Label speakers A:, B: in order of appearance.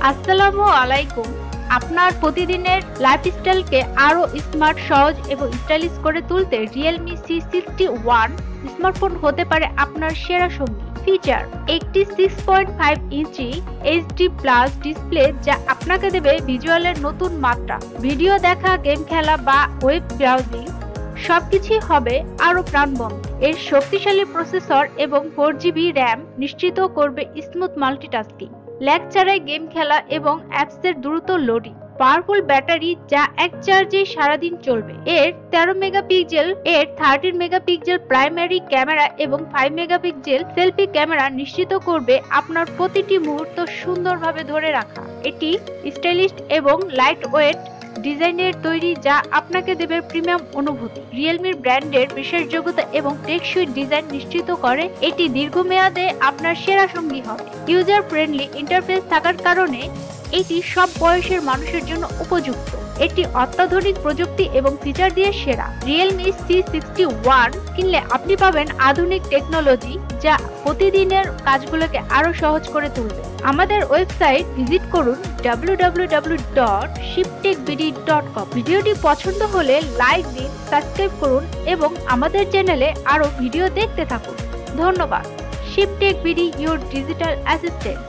A: আসসালামু আলাইকুম। আপনার প্রতিদিনের লাইফস্টাইলকে আরো স্মার্ট, সহজ এবং স্টাইলিশ করে তুলতে Realme C61 স্মার্টফোন হতে পারে আপনার সেরা সঙ্গী। ফিচার: একটি 6.5 ইঞ্চি HD প্লাস ডিসপ্লে যা আপনাকে দেবে ভিজুয়ালের নতুন মাত্রা। ভিডিও দেখা, গেম খেলা বা ওয়েব ব্রাউজিং সবকিছুই হবে আরো প্রাণবন্ত। এর শক্তিশালী প্রসেসর এবং 4GB RAM নিশ্চিত করবে স্মুথ মাল্টিটাস্কিং, ল্যাগ ছাড়াই গেম খেলা এবং অ্যাপসের দ্রুত লোডিং। পাওয়ারফুল ব্যাটারি যা এক চার্জে সারাদিন চলবে। এর 13 মেগাপিক্সেল প্রাইমারি ক্যামেরা এবং 5 মেগাপিক্সেল সেলফি ক্যামেরা নিশ্চিত করবে আপনার প্রতিটি মুহূর্ত সুন্দরভাবে ধরে রাখা। এটি স্টাইলিশ এবং লাইট ওয়েট ডিজাইনের তৈরি যা আপনাকে দেবে প্রিমিয়াম অনুভূতি। রিয়েলমির ব্র্যান্ডের বিশ্বাসযোগ্যতা এবং টেকসই ডিজাইন নিশ্চিত করে এটি দীর্ঘমেয়াদে আপনার সেরা সঙ্গী হবে। ইউজার ফ্রেন্ডলি ইন্টারফেস থাকার কারণে এটি সব বয়সের মানুষের জন্য উপযুক্ত। এটি অত্যাধুনিক প্রযুক্তি এবং ফিচার দিয়ে সেরা। Realme C61 কিনলে আপনি পাবেন আধুনিক টেকনোলজি যা প্রতিদিনের কাজগুলোকে আরো সহজ করে তুলবে। আমাদের ওয়েবসাইট ভিজিট করুন www.shiptechbd.com। ভিডিওটি পছন্দ হলে লাইক দিন, সাবস্ক্রাইব করুন এবং আমাদের চ্যানেলে আরো ভিডিও দেখতে থাকুন। ধন্যবাদ। শিপটেক বিডি, ইউর ডিজিটাল অ্যাসিস্ট্যান্ট।